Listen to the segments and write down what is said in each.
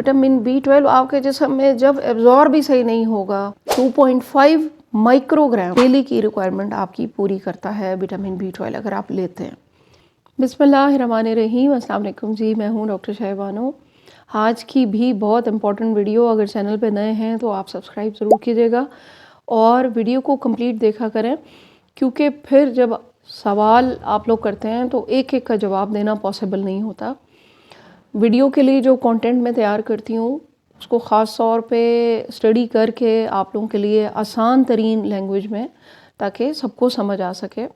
Vitamin B 12 आपके जिस्म में जब एब्जॉर्ब भी सही नहीं होगा, 2.5 माइक्रोग्राम डेली की रिक्वायरमेंट आपकी पूरी करता है विटामिन बी 12 अगर आप लेते हैं। बिस्मिल्लाहिर्रहमानिर्रहीम, अस्सलाम वालेकुम जी, मैं हूँ डॉक्टर शाहबानो। आज की भी बहुत इंपॉर्टेंट वीडियो, अगर चैनल पे नए हैं तो आप सब्सक्राइब ज़रूर कीजिएगा और वीडियो को कंप्लीट देखा करें, क्योंकि फिर जब सवाल आप लोग करते हैं तो एक एक का जवाब देना पॉसिबल नहीं होता। वीडियो के लिए जो कंटेंट मैं तैयार करती हूँ उसको ख़ास तौर पे स्टडी करके आप लोगों के लिए आसान तरीन लैंग्वेज में, ताकि सबको समझ आ सके।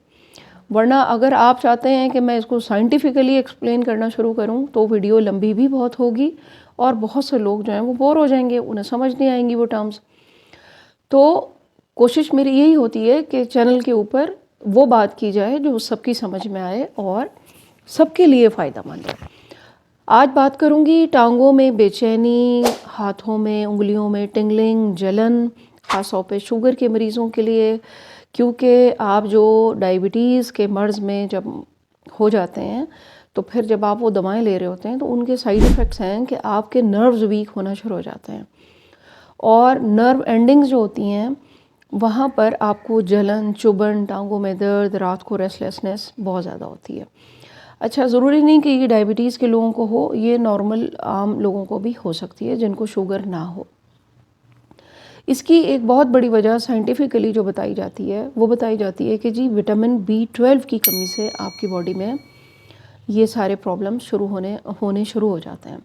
वरना अगर आप चाहते हैं कि मैं इसको साइंटिफिकली एक्सप्लेन करना शुरू करूं तो वीडियो लंबी भी बहुत होगी और बहुत से लोग जो हैं वो बोर हो जाएंगे, उन्हें समझ नहीं आएंगी वो टर्म्स। तो कोशिश मेरी यही होती है कि चैनल के ऊपर वो बात की जाए जो सबकी समझ में आए और सबके लिए फ़ायदेमंद है। आज बात करूंगी टांगों में बेचैनी, हाथों में उंगलियों में टिंगलिंग, जलन, ख़ास तौर पे शुगर के मरीज़ों के लिए, क्योंकि आप जो डायबिटीज़ के मर्ज़ में जब हो जाते हैं तो फिर जब आप वो दवाएं ले रहे होते हैं तो उनके साइड इफ़ेक्ट्स हैं कि आपके नर्व्स वीक होना शुरू हो जाते हैं और नर्व एंडिंग्स जो होती हैं वहाँ पर आपको जलन, चुभन, टांगों में दर्द, रात को रेस्टलेसनेस बहुत ज़्यादा होती है। अच्छा, ज़रूरी नहीं कि ये डायबिटीज़ के लोगों को हो, ये नॉर्मल आम लोगों को भी हो सकती है जिनको शुगर ना हो। इसकी एक बहुत बड़ी वजह साइंटिफिकली जो बताई जाती है वो बताई जाती है कि जी विटामिन बी 12 की कमी से आपकी बॉडी में ये सारे प्रॉब्लम होने शुरू हो जाते हैं।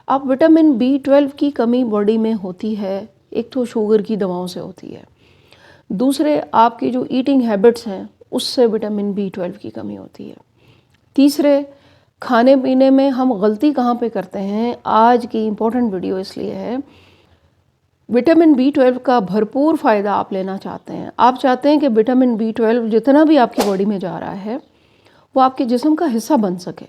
अब विटामिन बी 12 की कमी बॉडी में होती है, एक तो शुगर की दवाओं से होती है, दूसरे आपकी जो ईटिंग हैबिट्स हैं उससे विटामिन बी 12 की कमी होती है, तीसरे खाने पीने में हम गलती कहाँ पे करते हैं। आज की इम्पोर्टेंट वीडियो इसलिए है, विटामिन बी 12 का भरपूर फ़ायदा आप लेना चाहते हैं। आप चाहते हैं कि विटामिन बी 12 जितना भी आपकी बॉडी में जा रहा है वो आपके जिस्म का हिस्सा बन सके।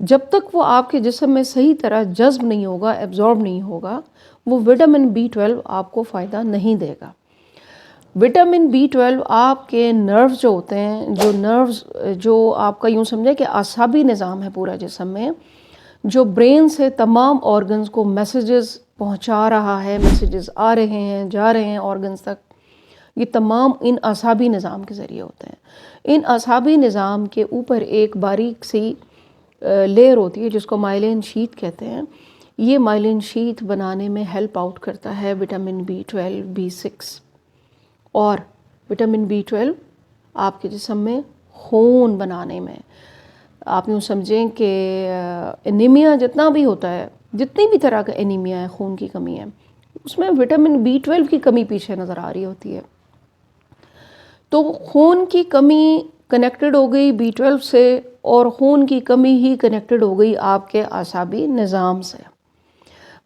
जब तक वो आपके जिस्म में सही तरह जज्ब नहीं होगा, एब्जॉर्ब नहीं होगा, वो विटामिन बी 12 आपको फ़ायदा नहीं देगा। विटामिन बी 12 आपके नर्व्स जो होते हैं, जो आपका यूँ समझे कि आसाबी निज़ाम है पूरा जिस्म में, जो ब्रेन से तमाम ऑर्गन्स को मैसेजेस पहुंचा रहा है, मैसेजेस आ रहे हैं, जा रहे हैं ऑर्गन्स तक, ये तमाम इन आसाबी निज़ाम के ज़रिए होते हैं। इन आसाबी निज़ाम के ऊपर एक बारीक सी लेयर होती है जिसको माइलिन शीथ कहते हैं। ये माइलिन शीथ बनाने में हेल्प आउट करता है विटामिन बी 12, बी 6 और विटामिन बी 12 आपके जिस्म में खून बनाने में। आप यूँ समझें कि एनीमिया जितना भी होता है, जितनी भी तरह का एनीमिया है, खून की कमी है, उसमें विटामिन बी 12 की कमी पीछे नज़र आ रही होती है। तो खून की कमी कनेक्टेड हो गई बी 12 से और खून की कमी ही कनेक्टेड हो गई आपके आसाबी निज़ाम से।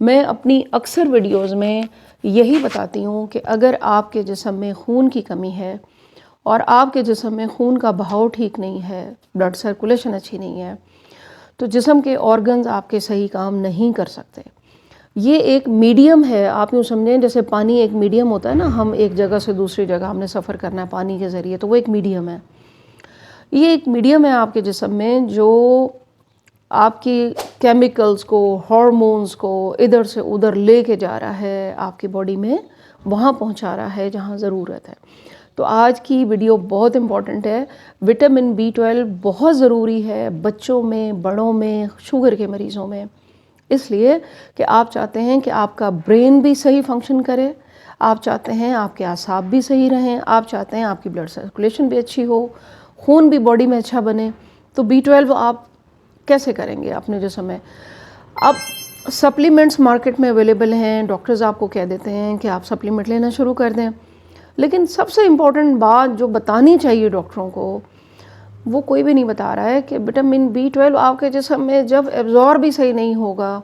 मैं अपनी अक्सर वीडियोज़ में यही बताती हूँ कि अगर आपके जिस्म में खून की कमी है और आपके जिस्म में खून का बहाव ठीक नहीं है, ब्लड सर्कुलेशन अच्छी नहीं है, तो जिस्म के ऑर्गन्स आपके सही काम नहीं कर सकते। ये एक मीडियम है, आप यूँ समझें जैसे पानी एक मीडियम होता है ना, हम एक जगह से दूसरी जगह हमने सफ़र करना है पानी के ज़रिए, तो वो एक मीडियम है। ये एक मीडियम है आपके जिस्म में जो आपकी केमिकल्स को, हार्मोन्स को इधर से उधर लेके जा रहा है, आपकी बॉडी में वहाँ पहुँचा रहा है जहाँ ज़रूरत है। तो आज की वीडियो बहुत इम्पॉर्टेंट है। विटामिन बी 12 बहुत ज़रूरी है बच्चों में, बड़ों में, शुगर के मरीज़ों में, इसलिए कि आप चाहते हैं कि आपका ब्रेन भी सही फंक्शन करे, आप चाहते हैं आपके आसाब भी सही रहें, आप चाहते हैं आपकी ब्लड सर्कुलेशन भी अच्छी हो, खून भी बॉडी में अच्छा बने। तो बी 12 आप कैसे करेंगे अपने जिस्म में? अब सप्लीमेंट्स मार्केट में अवेलेबल हैं, डॉक्टर्स आपको कह देते हैं कि आप सप्लीमेंट लेना शुरू कर दें, लेकिन सबसे इम्पॉर्टेंट बात जो बतानी चाहिए डॉक्टरों को, वो कोई भी नहीं बता रहा है कि विटामिन बी 12 आपके जिस्म में जब एब्जॉर्ब भी सही नहीं होगा,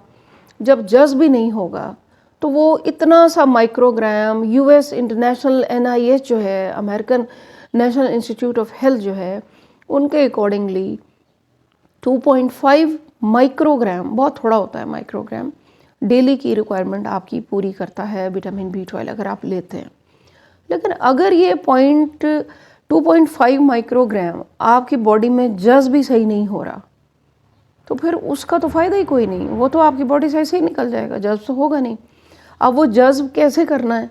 जब जज्ब भी नहीं होगा, तो वो इतना सा माइक्रोग्राम, यूएस इंटरनेशनल NIH जो है, American national institute of health जो है, उनके अकॉर्डिंगली 2.5 माइक्रोग्राम, बहुत थोड़ा होता है माइक्रोग्राम, डेली की रिक्वायरमेंट आपकी पूरी करता है विटामिन बी 12 अगर आप लेते हैं। लेकिन अगर ये 2.5 माइक्रोग्राम आपकी बॉडी में जज्ब भी सही नहीं हो रहा, तो फिर उसका तो फ़ायदा ही कोई नहीं, वो तो आपकी बॉडी से ऐसे ही निकल जाएगा, जज्ब तो होगा नहीं। अब वो जज्ब कैसे करना है,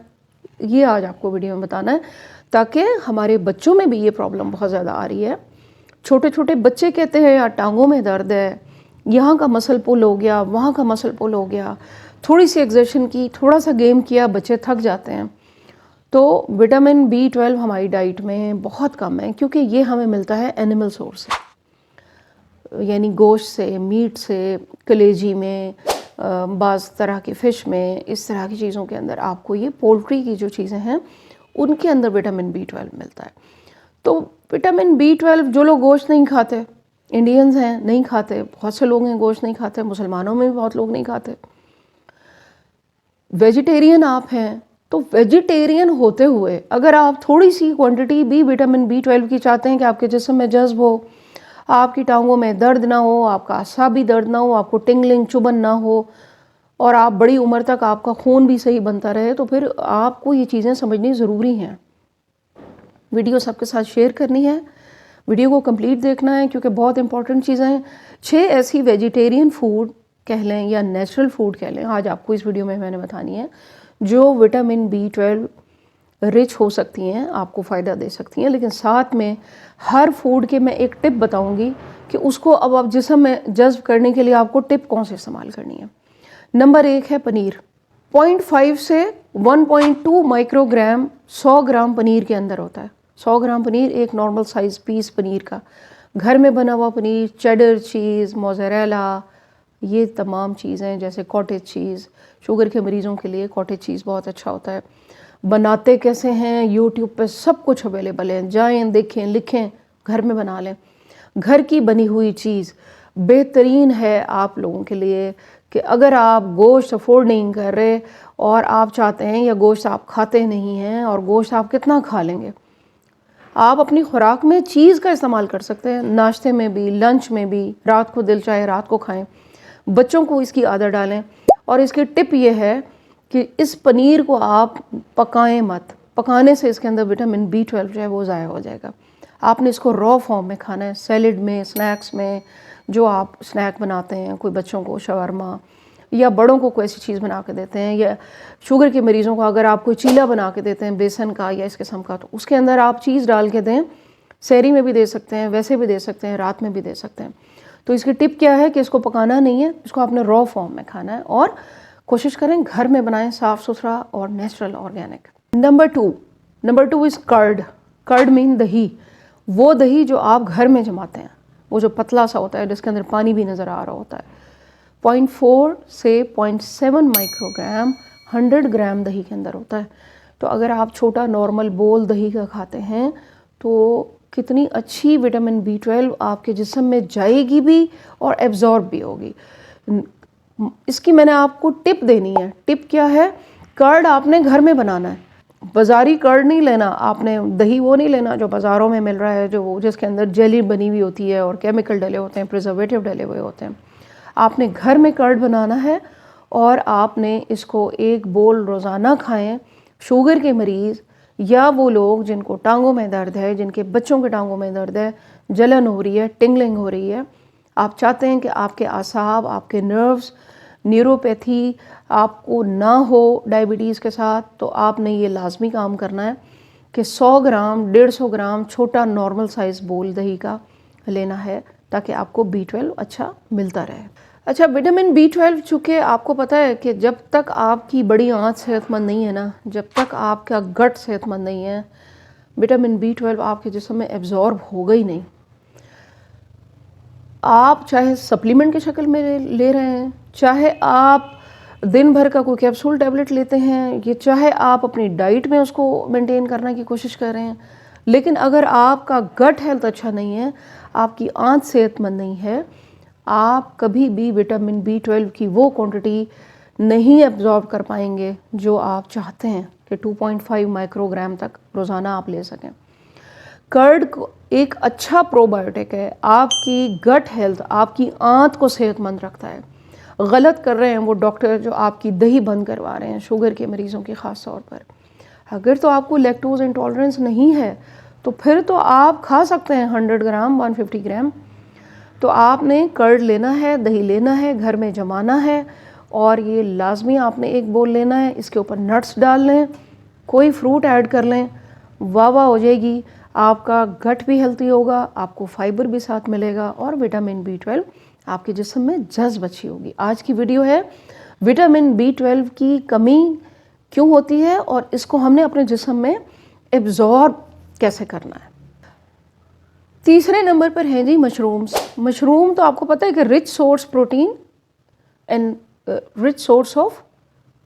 ये आज आपको वीडियो में बताना है, ताकि हमारे बच्चों में भी ये प्रॉब्लम बहुत ज़्यादा आ रही है। छोटे छोटे बच्चे कहते हैं यार टांगों में दर्द है, यहाँ का मसल पुल हो गया, वहाँ का मसल पुल हो गया, थोड़ी सी एक्सर्शन की, थोड़ा सा गेम किया, बच्चे थक जाते हैं। तो विटामिन B12 हमारी डाइट में बहुत कम है, क्योंकि ये हमें मिलता है एनिमल सोर्स से, यानी गोश्त से, मीट से, कलेजी में, बाज़ तरह के फ़िश में, इस तरह की चीज़ों के अंदर आपको ये पोल्ट्री की जो चीज़ें हैं उनके अंदर विटामिन B12 मिलता है। तो विटामिन B12 जो लोग गोश्त नहीं खाते, इंडियंस हैं नहीं खाते, बहुत से लोग हैं गोश्त नहीं खाते, मुसलमानों में भी बहुत लोग नहीं खाते, वेजिटेरियन आप हैं, तो वेजिटेरियन होते हुए अगर आप थोड़ी सी क्वांटिटी भी विटामिन B12 की चाहते हैं कि आपके जिस्म में जज्ब हो, आपकी टांगों में दर्द ना हो, आपका असाबी दर्द ना हो, आपको टिंगलिंग चुभन ना हो, और आप बड़ी उम्र तक आपका खून भी सही बनता रहे, तो फिर आपको ये चीज़ें समझनी ज़रूरी हैं। वीडियो सबके साथ शेयर करनी है, वीडियो को कंप्लीट देखना है, क्योंकि बहुत इंपॉर्टेंट चीज़ें हैं। 6 ऐसी वेजिटेरियन फूड कह लें या नेचुरल फूड कह लें, आज आपको इस वीडियो में मैंने बतानी है, जो विटामिन B12 रिच हो सकती हैं, आपको फ़ायदा दे सकती हैं। लेकिन साथ में हर फूड के मैं एक टिप बताऊंगी कि उसको अब आप जिस्म में जज्ब करने के लिए आपको टिप कौन से इस्तेमाल करनी है। नंबर 1 है पनीर। 0.5 से 1.2 माइक्रोग्राम 100 ग्राम पनीर के अंदर होता है। 100 ग्राम पनीर एक नॉर्मल साइज़ पीस पनीर का, घर में बना हुआ पनीर, चेडर चीज़, मोज़रेला, ये तमाम चीज़ें, जैसे कॉटेज चीज़, शुगर के मरीज़ों के लिए कॉटेज चीज़ बहुत अच्छा होता है। बनाते कैसे हैं, यूट्यूब पे सब कुछ अवेलेबल है, जाएं देखें, लिखें, घर में बना लें। घर की बनी हुई चीज़ बेहतरीन है आप लोगों के लिए, कि अगर आप गोश्त अफोर्ड नहीं कर रहे और आप चाहते हैं, या गोश्त आप खाते नहीं हैं, और गोश्त आप कितना खा लेंगे, आप अपनी खुराक में चीज़ का इस्तेमाल कर सकते हैं, नाश्ते में भी, लंच में भी, रात को दिल चाहे रात को खाएं। बच्चों को इसकी आदत डालें। और इसकी टिप ये है कि इस पनीर को आप पकाएं मत, पकाने से इसके अंदर विटामिन B12 जो है वो ज़ाया हो जाएगा। आपने इसको रॉ फॉर्म में खाना है, सैलेड में, स्नैक्स में, जो आप स्नैक बनाते हैं, कोई बच्चों को शवरमा या बड़ों को कोई ऐसी चीज़ बना के देते हैं, या शुगर के मरीज़ों को अगर आप कोई चीला बना के देते हैं बेसन का या इस किस्म का, तो उसके अंदर आप चीज़ डाल के दें। सहरी में भी दे सकते हैं, वैसे भी दे सकते हैं, रात में भी दे सकते हैं। तो इसकी टिप क्या है कि इसको पकाना नहीं है, इसको आपने रॉ फॉर्म में खाना है, और कोशिश करें घर में बनाएं, साफ़ सुथरा और natural organic. Number two is curd. Curd mean दही, वो दही जो आप घर में जमाते हैं, वो जो पतला सा होता है जिसके अंदर पानी भी नज़र आ रहा होता है। 0.4 से 0.7 माइक्रोग्राम 100 ग्राम दही के अंदर होता है। तो अगर आप छोटा नॉर्मल बोल दही का खाते हैं तो कितनी अच्छी विटामिन B12 आपके जिस्म में जाएगी भी और एब्जॉर्ब भी होगी। इसकी मैंने आपको टिप देनी है। टिप क्या है? कर्ड आपने घर में बनाना है, बाज़ारी कर्ड नहीं लेना आपने, दही वो नहीं लेना जो बाज़ारों में मिल रहा है, जो जिसके अंदर जेली बनी हुई होती है और केमिकल डले होते हैं, प्रिजर्वेटिव डले हुए होते हैं। आपने घर में कर्ड बनाना है और आपने इसको 1 बोल रोज़ाना खाएं। शुगर के मरीज़ या वो लोग जिनको टांगों में दर्द है, जिनके बच्चों के टांगों में दर्द है, जलन हो रही है, टिंगलिंग हो रही है, आप चाहते हैं कि आपके आसाब, आपके नर्व्स, न्यूरोपैथी आपको ना हो डायबिटीज़ के साथ, तो आपने ये लाजमी काम करना है कि 100 ग्राम 150 ग्राम छोटा नॉर्मल साइज़ बोल दही का लेना है, ताकि आपको B12 अच्छा मिलता रहे। अच्छा, विटामिन B12 चूँकि आपको पता है कि जब तक आपकी बड़ी आँत सेहतमंद नहीं है ना, जब तक आपका गट सेहतमंद नहीं है, विटामिन B12 आपके जिस्म में एब्जॉर्ब होगा ही नहीं। आप चाहे सप्लीमेंट के शक्ल में ले रहे हैं, चाहे आप दिन भर का कोई कैप्सूल टैबलेट लेते हैं, ये चाहे आप अपनी डाइट में उसको मेंटेन करने की कोशिश कर रहे हैं, लेकिन अगर आपका गट हेल्थ अच्छा नहीं है, आपकी आँत सेहतमंद नहीं है, आप कभी भी विटामिन B12 की वो क्वांटिटी नहीं एब्जॉर्ब कर पाएंगे जो आप चाहते हैं कि 2.5 माइक्रोग्राम तक रोज़ाना आप ले सकें। कर्ड एक अच्छा प्रोबायोटिक है, आपकी गट हेल्थ, आपकी आंत को सेहतमंद रखता है। गलत कर रहे हैं वो डॉक्टर जो आपकी दही बंद करवा रहे हैं शुगर के मरीज़ों की ख़ास तौर पर। अगर तो आपको लैक्टोज इंटॉलरेंस नहीं है तो फिर तो आप खा सकते हैं 100 ग्राम 150 ग्राम। तो तो आपने कर्ड लेना है, दही लेना है, घर में जमाना है और ये लाजमी आपने एक बोल लेना है। इसके ऊपर नट्स डाल लें, कोई फ्रूट ऐड कर लें, वाह वाह हो जाएगी। आपका गट भी हेल्थी होगा, आपको फाइबर भी साथ मिलेगा और विटामिन B12 आपके जिस्म में जज्ब अच्छी होगी। आज की वीडियो है विटामिन B12 की कमी क्यों होती है और इसको हमने अपने जिस्म में एब्जॉर्ब कैसे करना है। तीसरे नंबर पर है जी मशरूम्स। मशरूम तो आपको पता है कि rich source protein and rich source of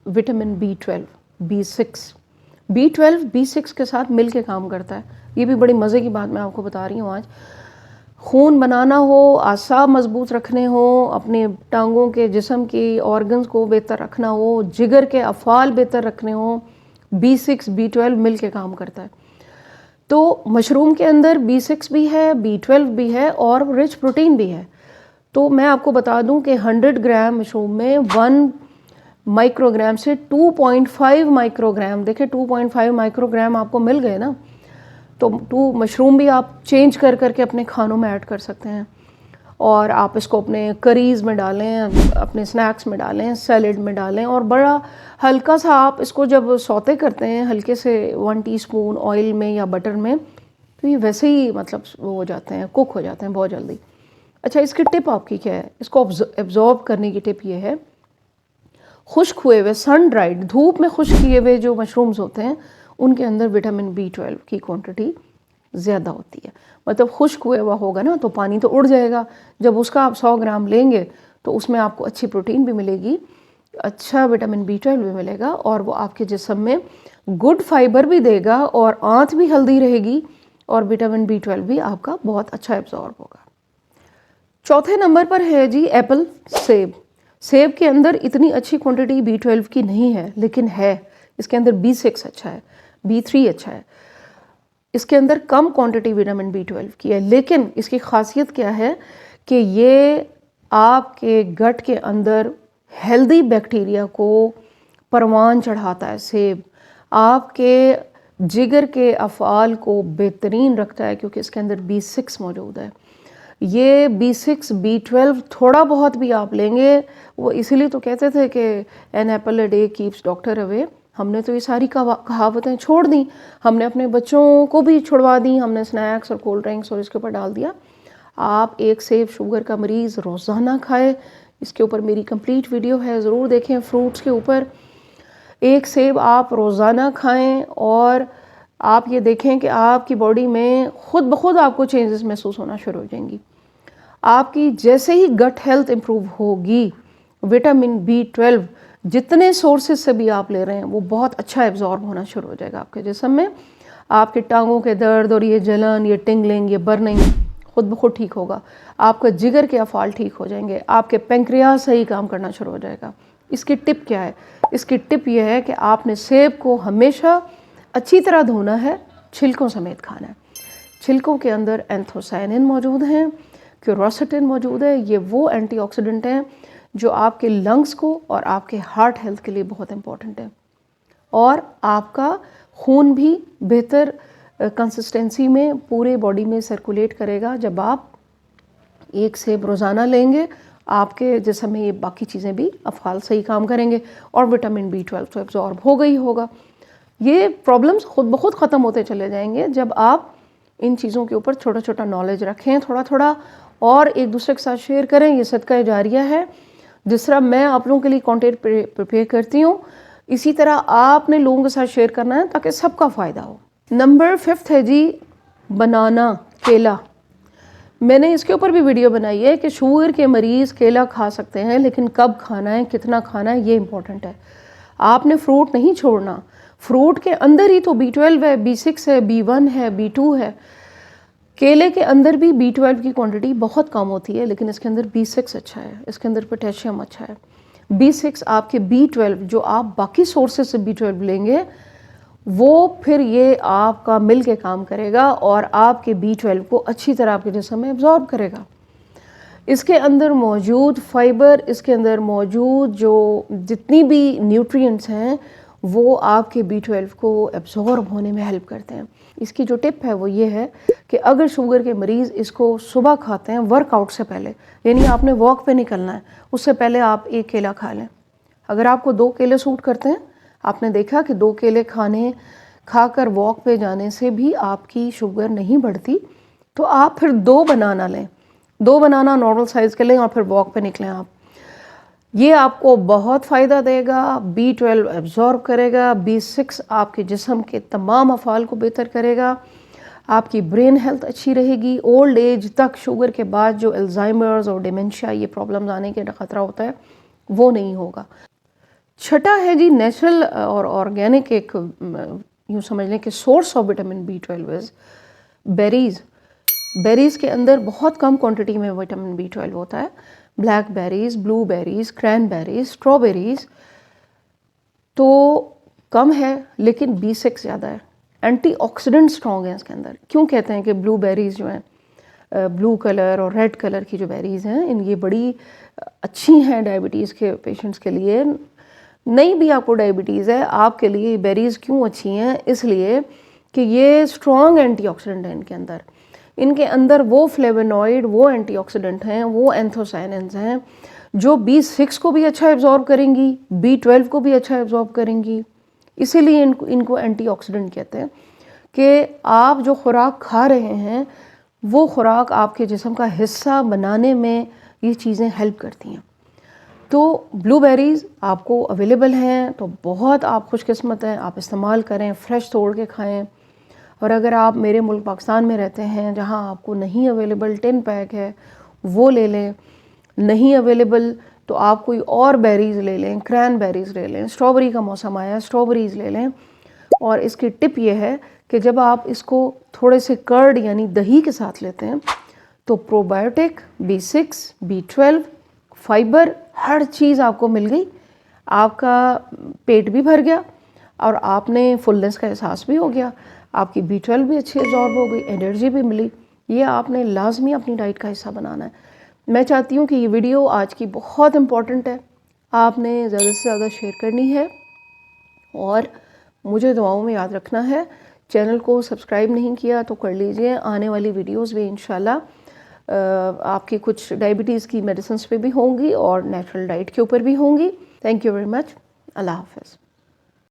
vitamin B12, B6 B6 के साथ मिल के काम करता है। ये भी बड़ी मज़े की बात मैं आपको बता रही हूँ आज। खून बनाना हो, आसाब मजबूत रखने हो, अपने टांगों के जिस्म की ऑर्गन्स को बेहतर रखना हो, जिगर के अफ़ाल बेहतर रखने हो, B6 B12 मिल के काम करता है। तो मशरूम के अंदर B6 भी है, B12 भी है और रिच प्रोटीन भी है। तो मैं आपको बता दूं कि 100 ग्राम मशरूम में 1 माइक्रोग्राम से 2.5 माइक्रोग्राम, देखिए 2.5 माइक्रोग्राम आपको मिल गए ना। तो 2 मशरूम भी आप चेंज कर करके अपने खानों में ऐड कर सकते हैं और आप इसको अपने करीज़ में डालें, अपने स्नैक्स में डालें, सैलेड में डालें और बड़ा हल्का सा आप इसको जब सौते करते हैं हल्के से 1 टीस्पून ऑयल में या बटर में, तो ये वैसे ही मतलब वो हो जाते हैं, कुक हो जाते हैं बहुत जल्दी। अच्छा, इसकी टिप आपकी क्या है? इसको एब्जॉर्ब करने की टिप ये है, खुश्क हुए हुए सन ड्राइड, धूप में खुश्क किए हुए जो मशरूम्स होते हैं उनके अंदर विटामिन B12 की क्वांटिटी ज़्यादा होती है। मतलब खुश्क हुआ हुआ होगा ना तो पानी तो उड़ जाएगा। जब उसका आप 100 ग्राम लेंगे तो उसमें आपको अच्छी प्रोटीन भी मिलेगी, अच्छा विटामिन B12 भी मिलेगा और वो आपके जिस्म में गुड फाइबर भी देगा और आंत भी हेल्दी रहेगी और विटामिन B12 भी आपका बहुत अच्छा एब्जॉर्ब होगा। चौथे नंबर पर है जी एप्पल, सेब। सेब के अंदर इतनी अच्छी क्वांटिटी B12 की नहीं है, लेकिन है इसके अंदर B6 अच्छा है, B3 अच्छा है। इसके अंदर कम क्वांटिटी विटामिन B12 की है, लेकिन इसकी खासियत क्या है कि ये आपके गट के अंदर हेल्दी बैक्टीरिया को परवान चढ़ाता है। सेब आपके जिगर के अफ़ाल को बेहतरीन रखता है क्योंकि इसके अंदर B6 मौजूद है। ये B6 B12 थोड़ा बहुत भी आप लेंगे, वो इसीलिए तो कहते थे कि an apple a day keeps doctor away. हमने तो ये सारी कहावतें छोड़ दी, हमने अपने बच्चों को भी छुड़वा दी, हमने स्नैक्स और कोल्ड ड्रिंक्स और इसके ऊपर डाल दिया। आप एक सेब शुगर का मरीज़ रोज़ाना खाए, इसके ऊपर मेरी कंप्लीट वीडियो है, ज़रूर देखें। फ्रूट्स के ऊपर एक सेब आप रोज़ाना खाएं और आप ये देखें कि आपकी बॉडी में खुद ब खुद आपको चेंजेस महसूस होना शुरू हो जाएंगी। आपकी जैसे ही गट हेल्थ इम्प्रूव होगी, विटामिन B12 जितने सोर्सेज से भी आप ले रहे हैं वो बहुत अच्छा एब्जॉर्ब होना शुरू हो जाएगा आपके जिस्म में। आपके टांगों के दर्द और ये जलन, ये टिंगलिंग, ये बर्निंग खुद ब खुद ठीक होगा। आपका जिगर के अफ़ाल ठीक हो जाएंगे, आपके पेंक्रियाज सही काम करना शुरू हो जाएगा। इसकी टिप क्या है? इसकी टिप ये है कि आपने सेब को हमेशा अच्छी तरह धोना है, छिलकों समेत खाना है। छिलकों के अंदर एंथोसायनिन मौजूद हैं, क्यूरोसिटिन मौजूद है। ये वो एंटीऑक्सीडेंट हैं जो आपके लंग्स को और आपके हार्ट हेल्थ के लिए बहुत इम्पॉर्टेंट है और आपका खून भी बेहतर कंसिस्टेंसी में पूरे बॉडी में सर्कुलेट करेगा। जब आप एक सेब रोज़ाना लेंगे, आपके जिस्म में ये बाकी चीज़ें भी अफ़ाल सही काम करेंगे और विटामिन B12 तो एब्जॉर्ब होगा ही होगा। ये प्रॉब्लम्स खुद ब खुद ख़त्म होते चले जाएंगे जब आप इन चीज़ों के ऊपर छोटा छोटा नॉलेज रखें, थोड़ा थोड़ा, और एक दूसरे के साथ शेयर करें। ये सदका जारिया है, जिस तरह मैं आप लोगों के लिए कंटेंट प्रिपेयर करती हूँ, इसी तरह आपने लोगों के साथ शेयर करना है ताकि सबका फ़ायदा हो। नंबर 5 है जी बनाना, केला। मैंने इसके ऊपर भी वीडियो बनाई है कि शुगर के मरीज़ केला खा सकते हैं, लेकिन कब खाना है, कितना खाना है, ये इम्पोर्टेंट है। आपने फ्रूट नहीं छोड़ना। फ्रूट के अंदर ही तो B12 है, B6 है, B1 है, B2 है। केले के अंदर भी B12 की क्वांटिटी बहुत कम होती है, लेकिन इसके अंदर B6 अच्छा है, इसके अंदर पोटेशियम अच्छा है। B6 आपके B12 जो आप बाकी सोर्सेज से B12 लेंगे, वो फिर ये आपका मिल के काम करेगा और आपके B12 को अच्छी तरह आपके जिस्म में एब्जॉर्ब करेगा। इसके अंदर मौजूद फाइबर, इसके अंदर मौजूद जो जितनी भी न्यूट्रिएंट्स हैं, वो आपके B12 को एब्जॉर्ब होने में हेल्प करते हैं। इसकी जो टिप है वो ये है कि अगर शुगर के मरीज़ इसको सुबह खाते हैं वर्कआउट से पहले, यानी आपने वॉक पे निकलना है, उससे पहले आप 1 केला खा लें। अगर आपको 2 केले सूट करते हैं, आपने देखा कि 2 केले खाकर वॉक पे जाने से भी आपकी शुगर नहीं बढ़ती, तो आप फिर 2 बनाना लें, 2 बनाना नॉर्मल साइज़ के लें और फिर वॉक पे निकलें आप। ये आपको बहुत फ़ायदा देगा, B12 एब्ज़ॉर्ब करेगा, B6 आपके जिस्म के तमाम अफ़ाल को बेहतर करेगा, आपकी ब्रेन हेल्थ अच्छी रहेगी, ओल्ड एज तक शुगर के बाद जो अल्ज़ाइमर्स और डिमेंशिया ये प्रॉब्लम्स आने के ख़तरा होता है वो नहीं होगा। छठा है जी नेचुरल और ऑर्गेनिक एक यूँ समझ लें कि source of vitamin B12 is berries. Berries के अंदर बहुत कम क्वांटिटी में विटामिन B12 होता है। ब्लैक बेरीज़, ब्लूबेरीज़, क्रैनबेरीज़, स्ट्रॉबेरीज़ तो कम है, लेकिन B6 ज़्यादा है। एंटीऑक्सीडेंट स्ट्रॉन्ग है इसके अंदर। क्यों कहते हैं कि ब्लूबेरीज़ जो हैं, ब्लू कलर और रेड कलर की जो बेरीज़ हैं, ये बड़ी अच्छी हैं डायबिटीज़ के पेशेंट्स के लिए। नहीं भी आपको डायबिटीज़ है, आपके लिए बेरीज़ क्यों अच्छी हैं? इसलिए कि ये स्ट्रॉन्ग एंटीऑक्सीडेंट है इनके अंदर। इनके अंदर वो फ्लेवोनॉइड, वो एंटीऑक्सीडेंट हैं, वो एंथोसायनिन्स हैं जो B6 को भी अच्छा एब्जॉर्ब करेंगी, B12 को भी अच्छा एब्जॉर्ब करेंगी। इसीलिए इनको एंटीऑक्सीडेंट कहते हैं कि आप जो खुराक खा रहे हैं वो खुराक आपके जिस्म का हिस्सा बनाने में ये चीज़ें हेल्प करती हैं। तो ब्लूबेरीज़ आपको अवेलेबल हैं तो बहुत आप खुशकिस्मत हैं, आप इस्तेमाल करें, फ़्रेश तोड़ के खाएं। और अगर आप मेरे मुल्क पाकिस्तान में रहते हैं जहां आपको नहीं अवेलेबल 10 पैक है वो ले लें, नहीं अवेलेबल तो आप कोई और बेरीज़ ले लें, क्रैनबेरीज़ ले लें, स्ट्रॉबेरी का मौसम आया स्ट्रॉबेरीज़ ले लें। और इसकी टिप ये है कि जब आप इसको थोड़े से कर्ड यानी दही के साथ लेते हैं तो प्रोबायोटिक, B6, B12, फाइबर हर चीज़ आपको मिल गई, आपका पेट भी भर गया और आपने फुलनेस का एहसास भी हो गया, आपकी B12 भी अच्छी एब्जॉर्ब हो गई, एनर्जी भी मिली। ये आपने लाजमी अपनी डाइट का हिस्सा बनाना है। मैं चाहती हूँ कि ये वीडियो आज की बहुत इम्पॉर्टेंट है, आपने ज़्यादा से ज़्यादा शेयर करनी है और मुझे दुआओं में याद रखना है। चैनल को सब्सक्राइब नहीं किया तो कर लीजिए, आने वाली वीडियोस भी इंशाल्लाह आपकी कुछ डायबिटीज़ की मेडिसिन पे भी होंगी और नेचुरल डाइट के ऊपर भी होंगी। Thank you very much. अल्लाह हाफ़िज़।